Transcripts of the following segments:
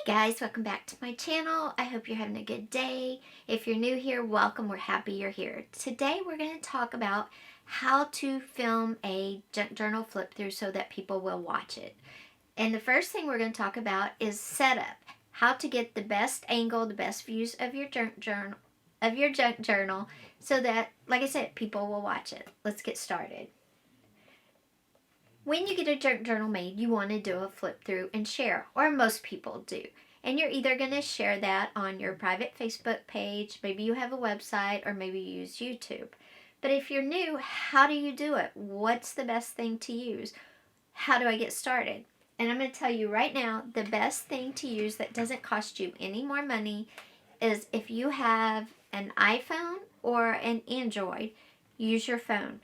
Guys, welcome back to my channel. I hope you're having a good day. If you're new here, welcome. We're happy you're here. Today we're going to talk about how to film a junk journal flip through so that people will watch it. And the first thing we're going to talk about is setup. How to get the best angle, the best views of your junk journal so that, like I said, people will watch it. Let's get started. When you get a junk journal made, you want to do a flip through and share, or most people do. And you're either going to share that on your private Facebook page, maybe you have a website, or maybe you use YouTube. But if you're new, how do you do it? What's the best thing to use? How do I get started? And I'm going to tell you right now, the best thing to use that doesn't cost you any more money is if you have an iPhone or an Android, use your phone.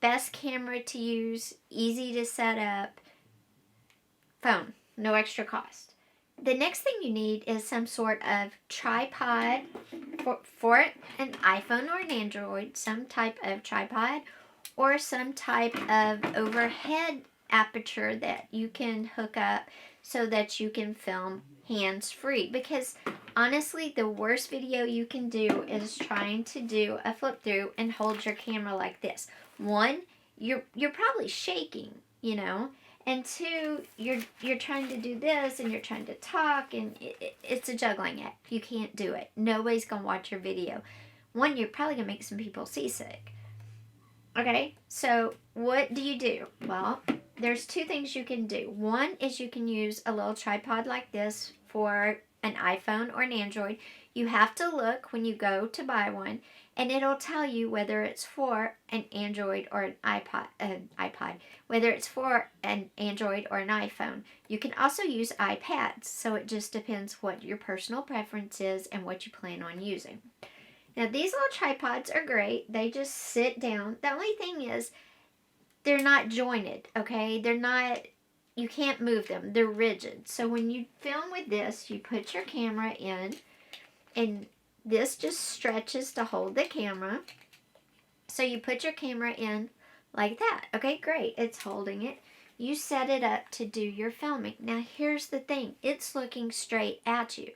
Best camera to use, easy to set up, phone, no extra cost. The next thing you need is some sort of tripod for an iPhone or an Android, some type of tripod or some type of overhead aperture that you can hook up so that you can film hands-free. Because honestly, the worst video you can do is trying to do a flip through and hold your camera like this. One, you're probably shaking, and two, you're trying to do this and you're trying to talk, and it's a juggling act. You can't do it. Nobody's gonna watch your video. One, you're probably gonna make some people seasick. Okay, so what do? Well, there's two things you can do. One is you can use a little tripod like this for an iPhone or an Android. You have to look when you go to buy one, and it'll tell you whether it's for an Android or an iPod, whether it's for an Android or an iPhone. You can also use iPads, so it just depends what your personal preference is and what you plan on using. Now, these little tripods are great. They just sit down. The only thing is, they're not jointed, okay? You can't move them. They're rigid. So when you film with this, you put your camera in, and this just stretches to hold the camera. So you put your camera in like that. Okay, great. It's holding it. You set it up to do your filming. Now, here's the thing. It's looking straight at you.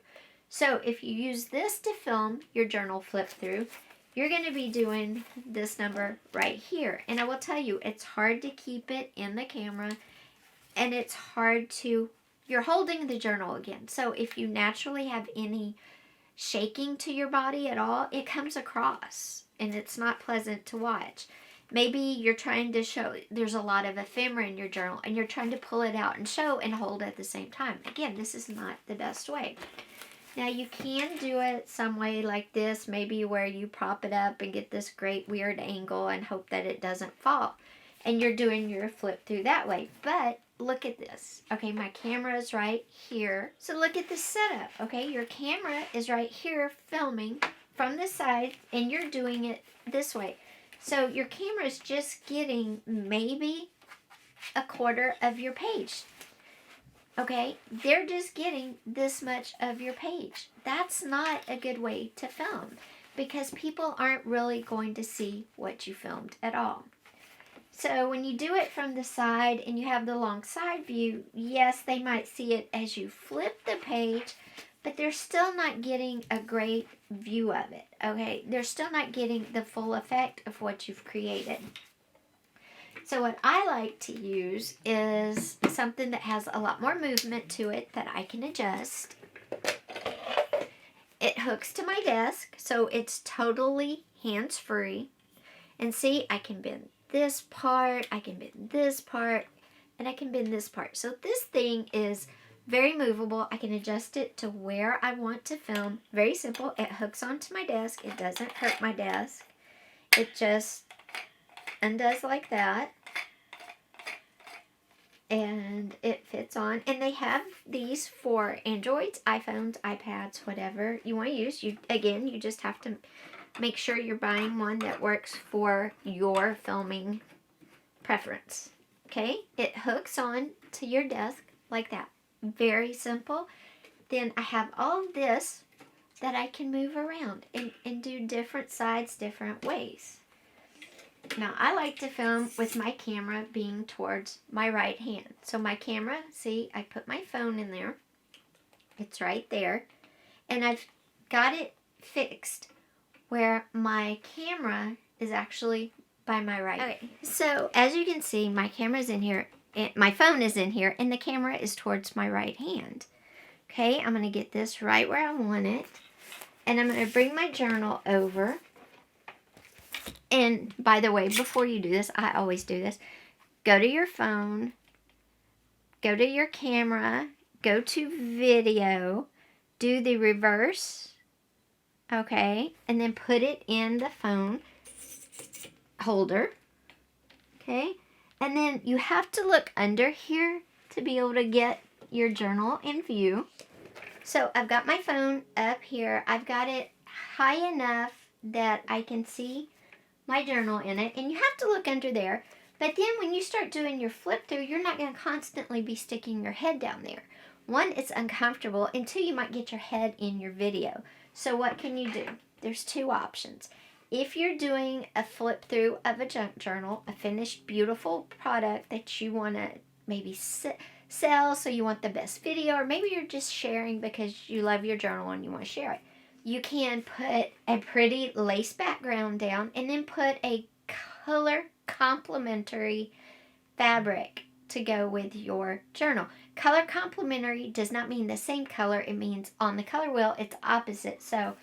So if you use this to film your journal flip through, you're going to be doing this number right here. And I will tell you, it's hard to keep it in the camera, and it's hard to, you're holding the journal again. So if you naturally have any shaking to your body at all, it comes across, and it's not pleasant to watch. Maybe you're trying to show, there's a lot of ephemera in your journal, and you're trying to pull it out and show and hold at the same time. Again, this is not the best way. Now, you can do it some way like this, maybe where you prop it up and get this great weird angle and hope that it doesn't fall. And you're doing your flip through that way. But look at this. Okay, my camera is right here. So look at the setup. Okay, your camera is right here filming from the side, and you're doing it this way. So your camera is just getting maybe a quarter of your page. Okay, they're just getting this much of your page. That's not a good way to film, because people aren't really going to see what you filmed at all. So when you do it from the side and you have the long side view, yes, they might see it as you flip the page, but they're still not getting a great view of it, okay? They're still not getting the full effect of what you've created. So what I like to use is something that has a lot more movement to it that I can adjust. It hooks to my desk, so it's totally hands-free. And see, I can bend this part, I can bend this part, and I can bend this part. So this thing is very movable. I can adjust it to where I want to film. Very simple. It hooks onto my desk. It doesn't hurt my desk. It just undoes like that, and it fits on. And they have these for Androids, iPhones, iPads, whatever you want to use. You just have to make sure you're buying one that works for your filming preference. Okay, it hooks on to your desk like that. Very simple. Then I have all of this that I can move around and do different sides different ways. Now, I like to film with my camera being towards my right hand. So my camera, see, I put my phone in there. It's right there. And I've got it fixed where my camera is actually by my right. Okay, so as you can see, my camera's in here, my phone is in here, and the camera is towards my right hand. Okay, I'm going to get this right where I want it. And I'm going to bring my journal over. And by the way, before you do this, I always do this. Go to your phone, go to your camera, go to video, do the reverse, okay, and then put it in the phone holder, okay, and then you have to look under here to be able to get your journal in view. So I've got my phone up here. I've got it high enough that I can see my journal in it, and you have to look under there. But then when you start doing your flip through, you're not going to constantly be sticking your head down there. One, it's uncomfortable, and two, you might get your head in your video. So what can you do? There's two options. If you're doing a flip through of a junk journal, a finished beautiful product that you want to maybe sell, so you want the best video, or maybe you're just sharing because you love your journal and you want to share it, you can put a pretty lace background down and then put a color complementary fabric to go with your journal. Color complementary does not mean the same color. It means on the color wheel, it's opposite. So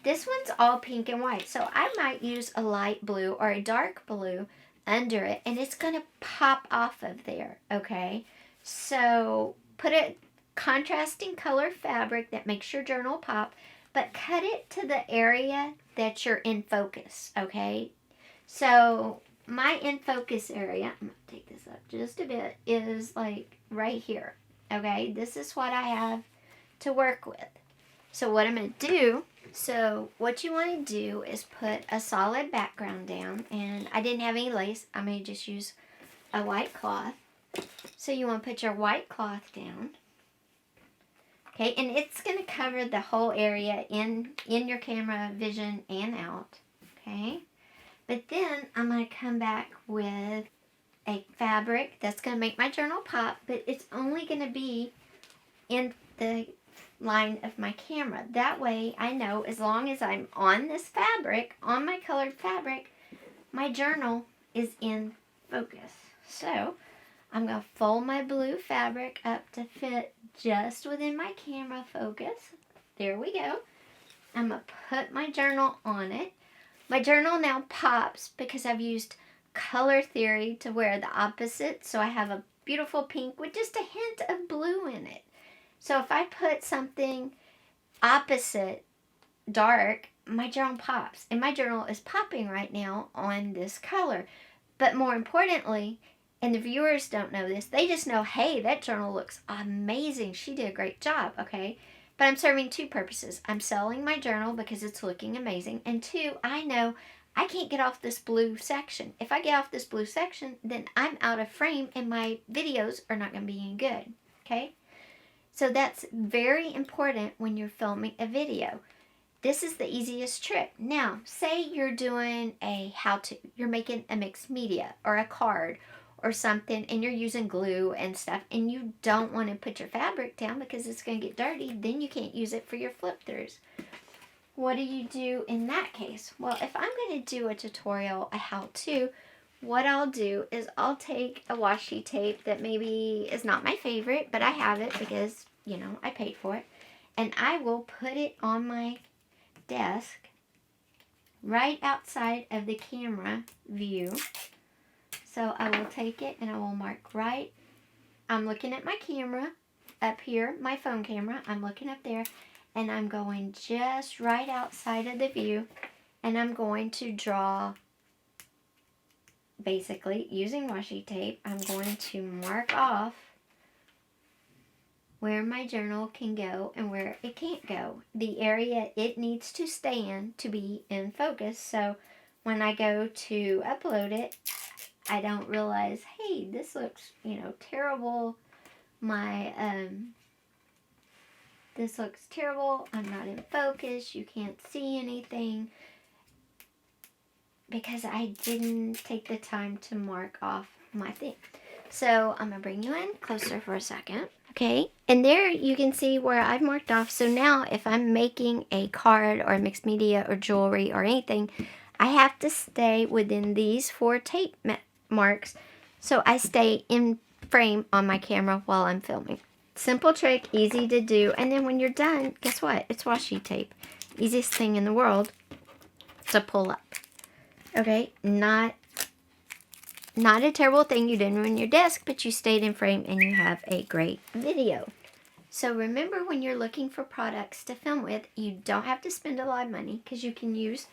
this one's all pink and white. So I might use a light blue or a dark blue under it, and it's going to pop off of there, okay? So put a contrasting color fabric that makes your journal pop, but cut it to the area that you're in focus, okay? So my in focus area, I'm going to take this up just a bit, is like right here, okay? This is what I have to work with. So what I'm going to do, so what you want to do is put a solid background down, and I didn't have any lace. I may just use a white cloth. So you want to put your white cloth down. Okay, and it's going to cover the whole area in your camera vision and out. Okay, but then I'm going to come back with a fabric that's going to make my journal pop, but it's only going to be in the line of my camera. That way I know as long as I'm on this fabric, on my colored fabric, my journal is in focus. So I'm going to fold my blue fabric up to fit just within my camera focus. There we go. I'm going to put my journal on it. My journal now pops because I've used color theory to wear the opposite. So I have a beautiful pink with just a hint of blue in it. So if I put something opposite dark, my journal pops. And my journal is popping right now on this color. But more importantly, and the viewers don't know this, they just know, hey, that journal looks amazing. She did a great job, okay? But I'm serving two purposes. I'm selling my journal because it's looking amazing. And two, I know I can't get off this blue section. If I get off this blue section, then I'm out of frame and my videos are not going to be any good, okay? So that's very important when you're filming a video. This is the easiest trick. Now, say you're doing a how-to. You're making a mixed media or a card or something, and you're using glue and stuff, and you don't want to put your fabric down because it's going to get dirty. Then you can't use it for your flip-throughs. What do you do in that case? Well, if I'm going to do a tutorial, a how-to, what I'll do is I'll take a washi tape that maybe is not my favorite, but I have it because, you know, I paid for it. And I will put it on my desk right outside of the camera view. So I will take it and I will mark right. I'm looking at my camera up here, my phone camera. I'm looking up there and I'm going just right outside of the view, and I'm going to draw, basically using washi tape, I'm going to mark off where my journal can go and where it can't go. The area it needs to stay in to be in focus. So when I go to upload it, I don't realize, hey, this looks, terrible. This looks terrible. I'm not in focus. You can't see anything because I didn't take the time to mark off my thing. So I'm going to bring you in closer for a second. Okay, and there you can see where I've marked off. So now if I'm making a card or a mixed media or jewelry or anything, I have to stay within these 4 tape marks so I stay in frame on my camera while I'm filming. Simple trick, easy to do, and then when you're done, guess what? It's washi tape. Easiest thing in the world to pull up. Okay, not a terrible thing. You didn't ruin your desk, but you stayed in frame and you have a great video. So remember, when you're looking for products to film with, you don't have to spend a lot of money because you can use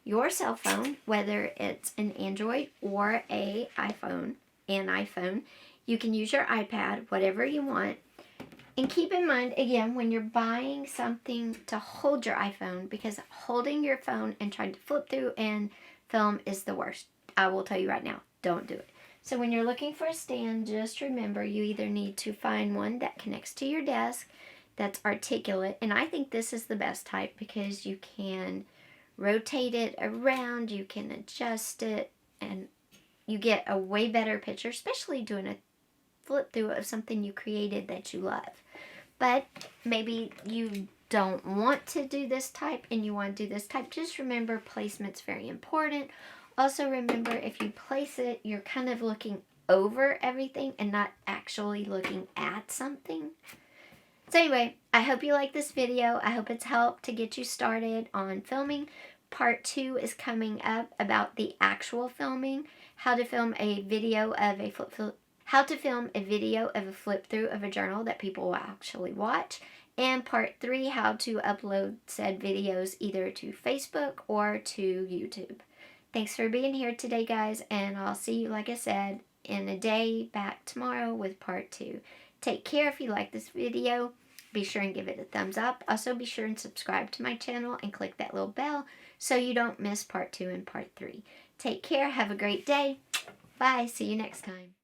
your cell phone, whether it's an Android or an iPhone. You can use your iPad, whatever you want. And keep in mind, again, when you're buying something to hold your iPhone, because holding your phone and trying to flip through and film is the worst. I will tell you right now, don't do it. So when you're looking for a stand, just remember you either need to find one that connects to your desk, that's articulate, and I think this is the best type because you can rotate it around, you can adjust it, and you get a way better picture, especially doing a flip through of something you created that you love. But maybe you don't want to do this type and you want to do this type. Just remember, placement's very important. Also remember, if you place it, you're kind of looking over everything and not actually looking at something. So anyway, I hope you like this video. I hope it's helped to get you started on filming. Part 2 is coming up about the actual filming, how to film a video of a flip through of a journal that people will actually watch. And part 3, how to upload said videos either to Facebook or to YouTube. Thanks for being here today, guys, and I'll see you, like I said, in a day back tomorrow with part 2. Take care. If you like this video, be sure and give it a thumbs up. Also, be sure and subscribe to my channel and click that little bell so you don't miss part 2 and part 3. Take care. Have a great day. Bye. See you next time.